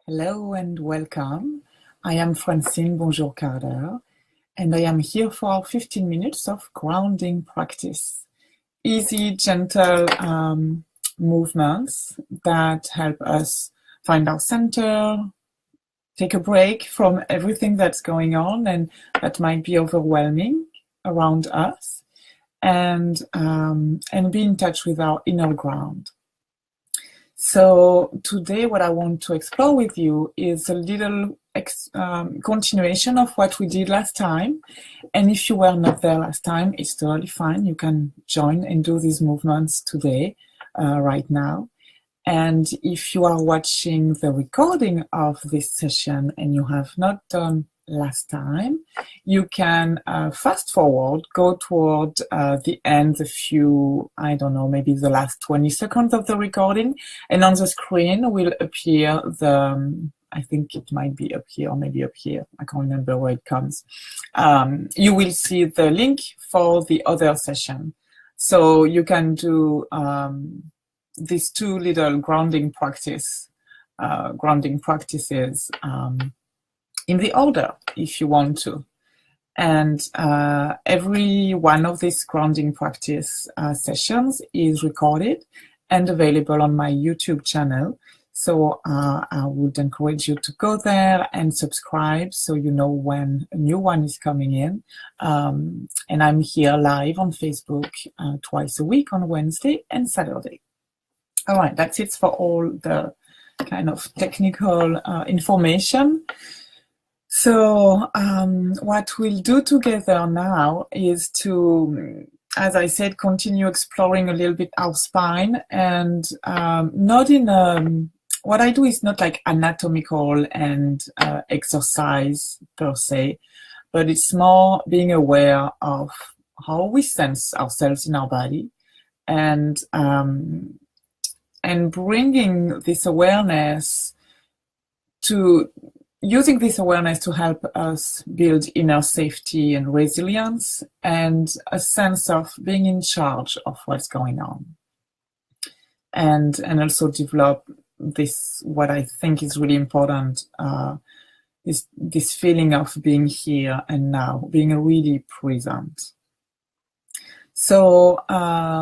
Hello and welcome. I am Francine, Bonjour-Carter, and I am here for 15 minutes of grounding practice. Easy, gentle movements that help us find our center, take a break from everything that's going on and that might be overwhelming around us, and be in touch with our inner ground. So today what I want to explore with you is a little continuation of what we did last time. And if you were not there last time, it's totally fine. You can join and do these movements today, right now. And if you are watching the recording of this session and you have not done last time, you can fast forward, go toward the end, a few, I don't know, maybe the last 20 seconds of the recording, and on the screen will appear the, I think it might be up here or maybe up here, I can't remember where it comes. You will see the link for the other session. So you can do these two little grounding practices in the order if you want to. And every one of these grounding practice sessions is recorded and available on my YouTube channel. So I would encourage you to go there and subscribe so you know when a new one is coming in. And I'm here live on Facebook twice a week on Wednesday and Saturday. All right, that's it for all the kind of technical information. So what we'll do together now is to, as I said, continue exploring a little bit our spine, and not in what I do is not like anatomical and exercise per se, but it's more being aware of how we sense ourselves in our body, and bringing this awareness to using this awareness to help us build inner safety and resilience and a sense of being in charge of what's going on. And also develop this, what I think is really important, this feeling of being here and now, being really present. So I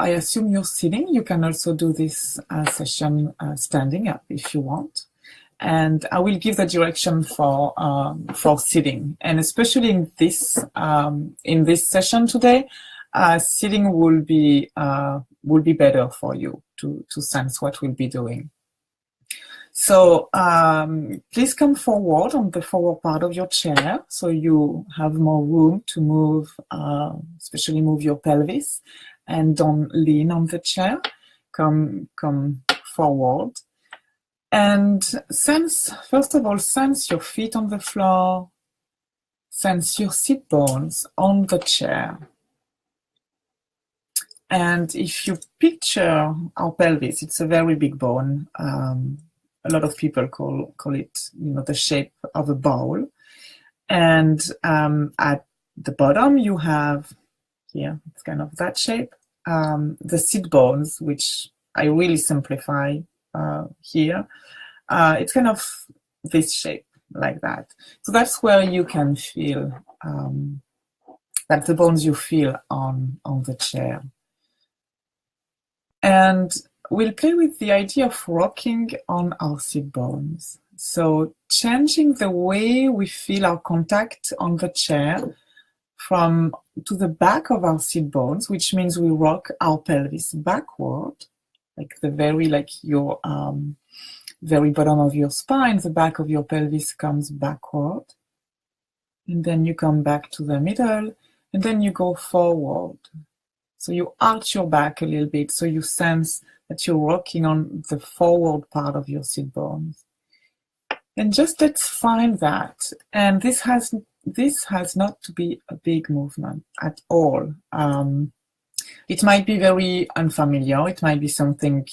assume you're sitting. You can also do this session standing up if you want. And I will give the direction for sitting, and especially in this session today, sitting will be better for you to sense what we'll be doing. So please come forward on the forward part of your chair, so you have more room to move, especially move your pelvis, and don't lean on the chair. Come forward. And first of all, sense your feet on the floor, sense your sit bones on the chair. And if you picture our pelvis, it's a very big bone. A lot of people call it, the shape of a bowl. And at the bottom, you have, here, it's kind of that shape, the sit bones, which I really simplify here. It's kind of this shape, like that. So that's where you can feel, that's the bones you feel on the chair. And we'll play with the idea of rocking on our sit bones. So changing the way we feel our contact on the chair from to the back of our sit bones, which means we rock our pelvis backward, like your very bottom of your spine, the back of your pelvis comes backward. And then you come back to the middle, and then you go forward. So you arch your back a little bit, so you sense that you're rocking on the forward part of your sit bones. And just let's find that. And this has not to be a big movement at all. It might be very unfamiliar. It might be something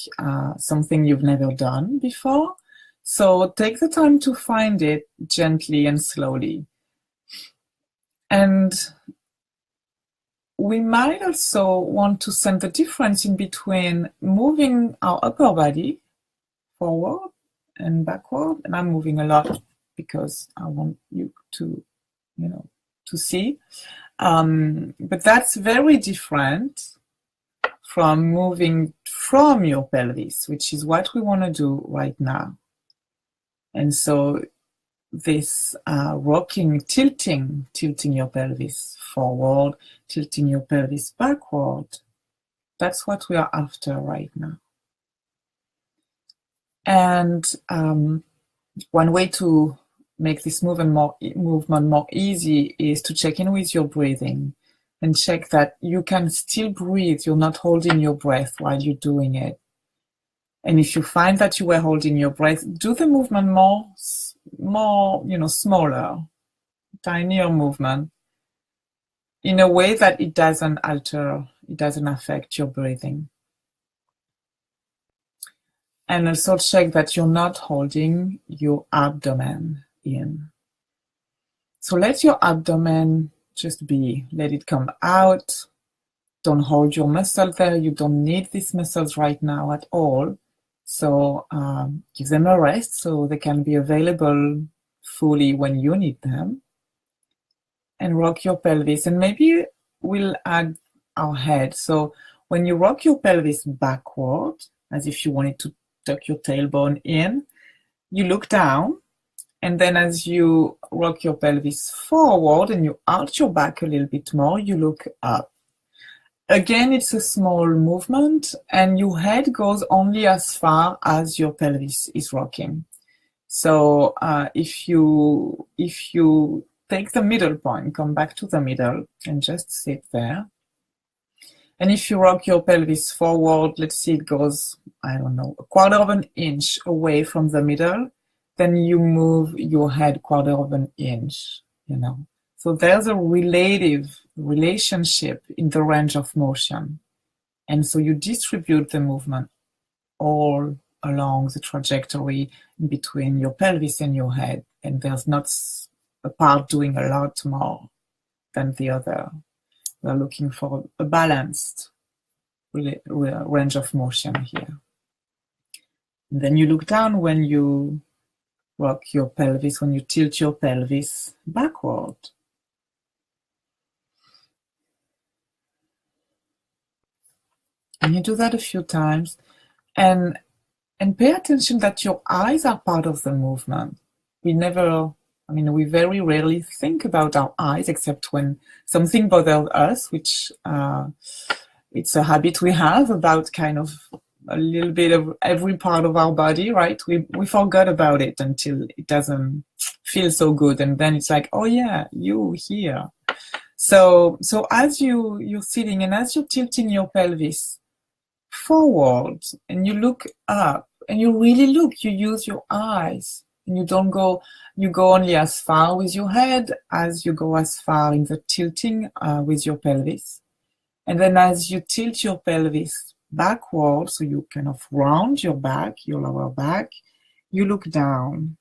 you've never done before. So take the time to find it gently and slowly. And we might also want to sense the difference in between moving our upper body forward and backward. And I'm moving a lot because I want you to, to see. But that's very different from moving from your pelvis, which is what we want to do right now. And so this rocking, tilting your pelvis forward, tilting your pelvis backward, that's what we are after right now. And one way to make this movement more easy is to check in with your breathing and check that you can still breathe. You're not holding your breath while you're doing it. And if you find that you were holding your breath, do the movement more, smaller, tinier movement in a way that it doesn't affect your breathing. And also check that you're not holding your abdomen in. So let your abdomen just be, let it come out. Don't hold your muscle there. You don't need these muscles right now at all. So give them a rest so they can be available fully when you need them. And rock your pelvis. And maybe we'll add our head. So when you rock your pelvis backward, as if you wanted to tuck your tailbone in, you look down. And then as you rock your pelvis forward and you arch your back a little bit more, you look up. Again, it's a small movement and your head goes only as far as your pelvis is rocking. So if you take the middle point, come back to the middle and just sit there. And if you rock your pelvis forward, let's see, it goes, I don't know, 1/4 of an inch away from the middle, then you move your head 1/4 of an inch, So there's a relationship in the range of motion. And so you distribute the movement all along the trajectory between your pelvis and your head. And there's not a part doing a lot more than the other. We're looking for a balanced range of motion here. And then you look down when you rock your pelvis, when you tilt your pelvis backward. And you do that a few times. And pay attention that your eyes are part of the movement. We very rarely think about our eyes except when something bothers us, which it's a habit we have about kind of a little bit of every part of our body, right? We forgot about it until it doesn't feel so good. And then it's like, oh yeah, you here. So as you're sitting and as you're tilting your pelvis forward and you look up and you really look, you use your eyes and you go only as far with your head as you go as far in the tilting with your pelvis. And then as you tilt your pelvis backward, so you kind of round your back, your lower back, you look down.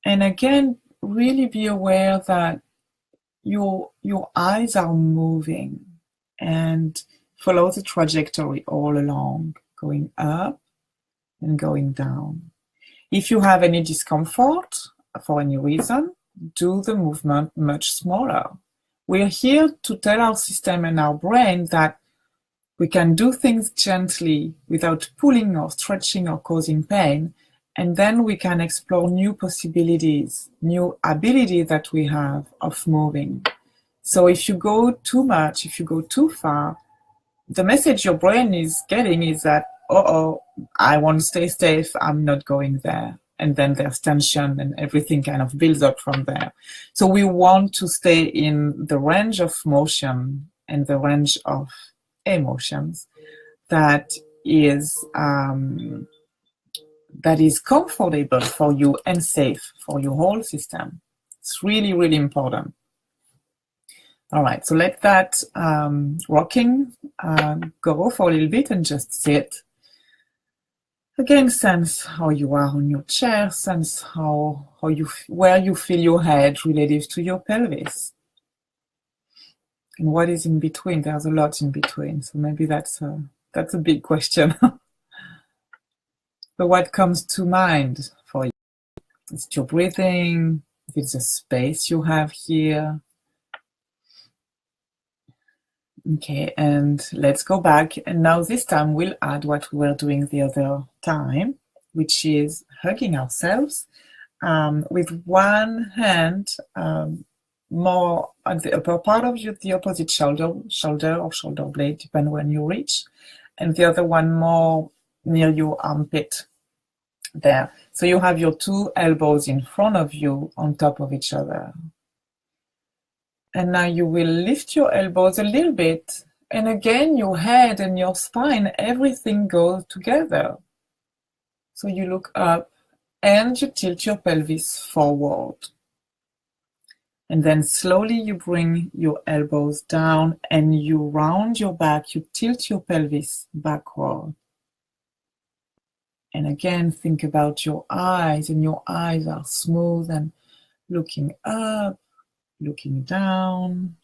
And again, really be aware that your eyes are moving and follow the trajectory all along, going up and going down. If you have any discomfort for any reason, do the movement much smaller. We're here to tell our system and our brain that we can do things gently without pulling or stretching or causing pain, and then we can explore new possibilities, new ability that we have of moving. So if you go too much, if you go too far, the message your brain is getting is that, I want to stay safe, I'm not going there. And then there's tension and everything kind of builds up from there. So we want to stay in the range of motion and the range of emotions that is comfortable for you and safe for your whole system. It's really, really important. All right, so let that rocking go for a little bit and just sit. Again, sense how you are on your chair, sense where you feel your head relative to your pelvis. And what is in between? There's a lot in between, so maybe that's a big question. So what comes to mind for you? Is it your breathing? Is it the space you have here? Okay, and let's go back. And now this time we'll add what we were doing the other time, which is hugging ourselves with one hand more at the upper part of the opposite shoulder or shoulder blade, depending when you reach, and the other one more near your armpit there. So you have your two elbows in front of you on top of each other. And now you will lift your elbows a little bit. And again, your head and your spine, everything goes together. So you look up and you tilt your pelvis forward. And then slowly you bring your elbows down and you round your back, you tilt your pelvis backward. And again, think about your eyes, and your eyes are smooth and looking up, looking down.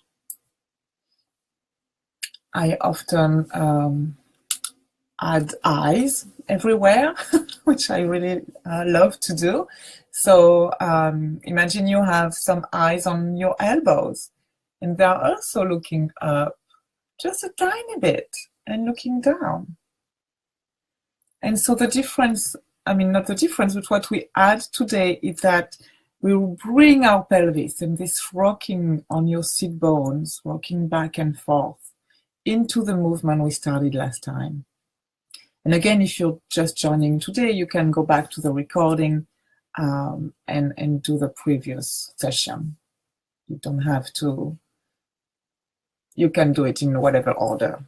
I often add eyes everywhere, which I really love to do. So imagine you have some eyes on your elbows, and they're also looking up just a tiny bit and looking down. And so the difference, not the difference, but what we add today is that we will bring our pelvis and this rocking on your sit bones, rocking back and forth into the movement we started last time. And again, if you're just joining today, you can go back to the recording and do the previous session. You don't have to, you can do it in whatever order.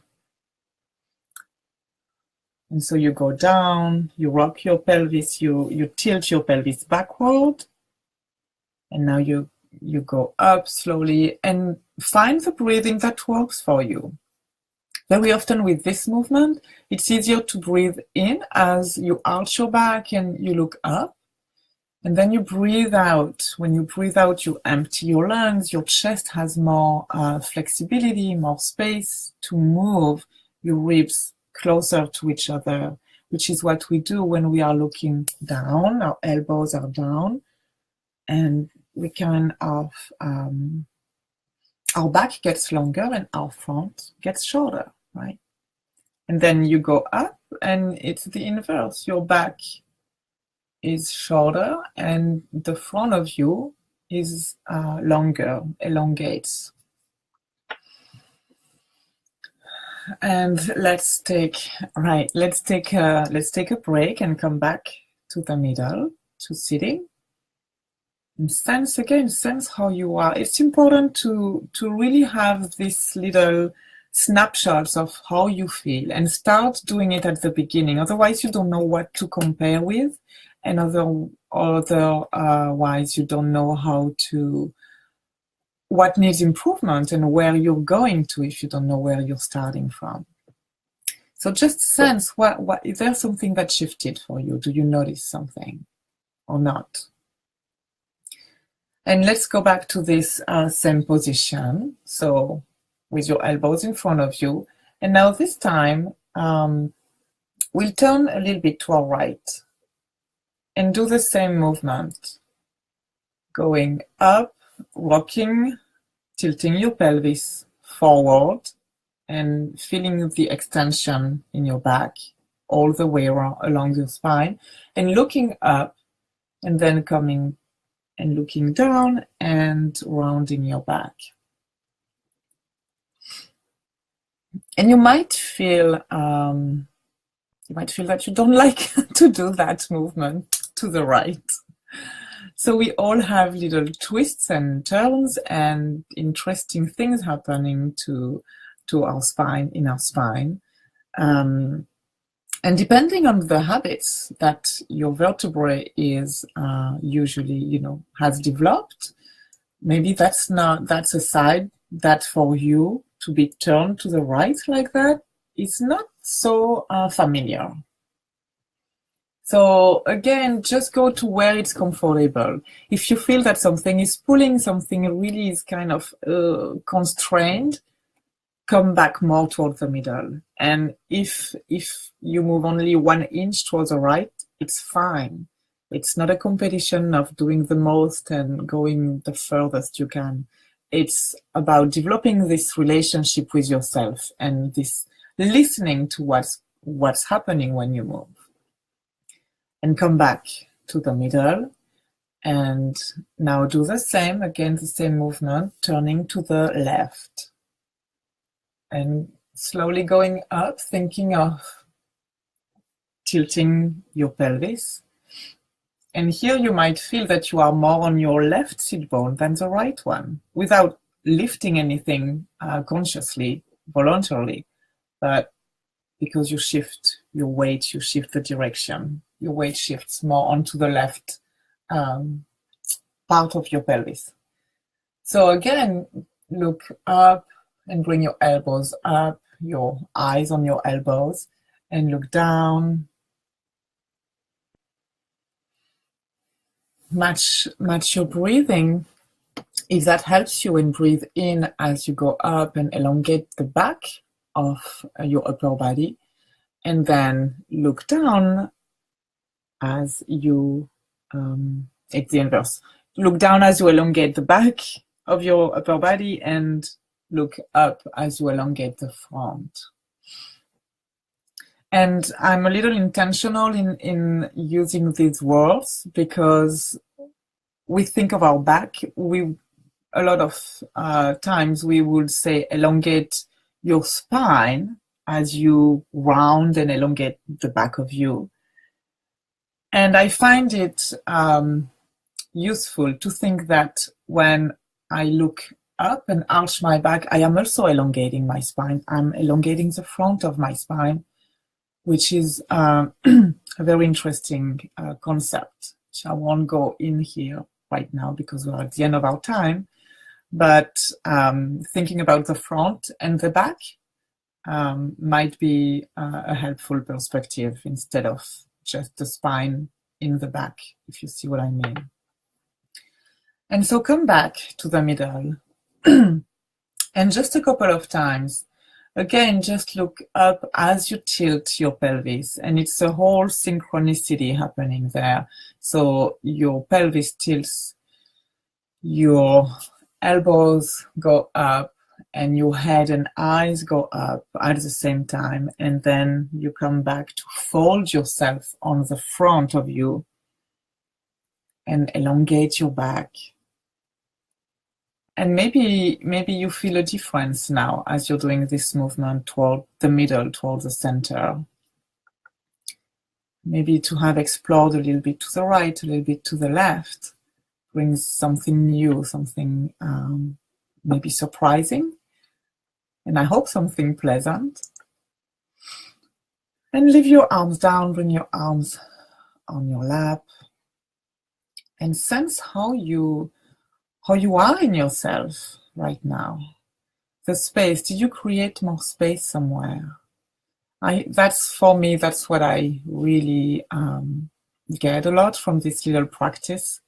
And so you go down, you rock your pelvis, you tilt your pelvis backward. And now you go up slowly and find the breathing that works for you. Very often with this movement, it's easier to breathe in as you arch your back and you look up. And then you breathe out. When you breathe out, you empty your lungs. Your chest has more flexibility, more space to move your ribs closer to each other, which is what we do when we are looking down. Our elbows are down, and we can our back gets longer and our front gets shorter, right? And then you go up, and it's the inverse. Your back is shorter, and the front of you is longer, elongates. And let's take a break and come back to the middle, to sitting. And sense how you are. It's important to really have these little snapshots of how you feel and start doing it at the beginning. Otherwise, you don't know what to compare with, and otherwise you don't know what needs improvement and where you're going to if you don't know where you're starting from. So just sense what is there something that shifted for you? Do you notice something or not? And let's go back to this same position. So with your elbows in front of you. And now this time, we'll turn a little bit to our right and do the same movement. Going up, rocking, tilting your pelvis forward and feeling the extension in your back all the way along your spine, and looking up and then coming and looking down and rounding your back. And you might feel that you don't like to do that movement to the right. So we all have little twists and turns and interesting things happening to our spine, in our spine. And depending on the habits that your vertebrae is usually, has developed, maybe that's a side that for you to be turned to the right like that is not so familiar. So again, just go to where it's comfortable. If you feel that something is pulling, something really is kind of constrained, come back more towards the middle. And if you move only 1 inch towards the right, It's fine. It's not a competition of doing the most and going the furthest you can. It's about developing this relationship with yourself and this listening to what's happening when you move. And come back to the middle. And now do the same, again, the same movement, turning to the left. And slowly going up, thinking of tilting your pelvis. And here you might feel that you are more on your left sit bone than the right one, without lifting anything consciously, voluntarily, but because you shift your weight, you shift the direction. Your weight shifts more onto the left part of your pelvis. So again, look up and bring your elbows up, your eyes on your elbows, and look down. Match your breathing. If that helps you, and breathe in as you go up and elongate the back of your upper body, and then look down as you, it's the inverse. Look down as you elongate the back of your upper body, and look up as you elongate the front. And I'm a little intentional in using these words because we think of our back. A lot of times we would say elongate your spine as you round and elongate the back of you. And I find it useful to think that when I look up and arch my back, I am also elongating my spine. I'm elongating the front of my spine, which is a very interesting concept, which I won't go in here right now because we're at the end of our time. But thinking about the front and the back might be a helpful perspective instead of just the spine in the back, if you see what I mean. And so come back to the middle. And just a couple of times, again, just look up as you tilt your pelvis, and it's a whole synchronicity happening there. So your pelvis tilts, your elbows go up, and your head and eyes go up at the same time. And then you come back to fold yourself on the front of you and elongate your back. And maybe you feel a difference now as you're doing this movement toward the middle, toward the center. Maybe to have explored a little bit to the right, a little bit to the left, brings something new, something maybe surprising, and I hope something pleasant. And leave your arms down, bring your arms on your lap, and sense how you are in yourself right now. The space, did you create more space somewhere? That's for me, that's what I really get a lot from this little practice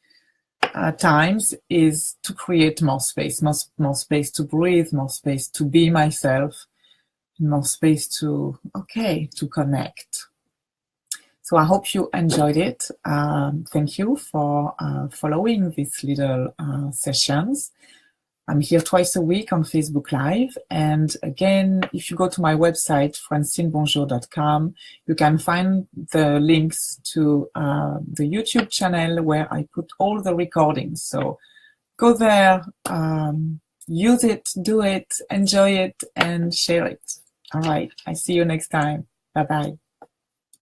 times, is to create more space to breathe, more space to be myself, more space to connect. So I hope you enjoyed it. Thank you for following these little sessions. I'm here twice a week on Facebook Live. And again, if you go to my website, francinebonjour.com, you can find the links to the YouTube channel where I put all the recordings. So go there, use it, do it, enjoy it, and share it. All right. I see you next time. Bye-bye.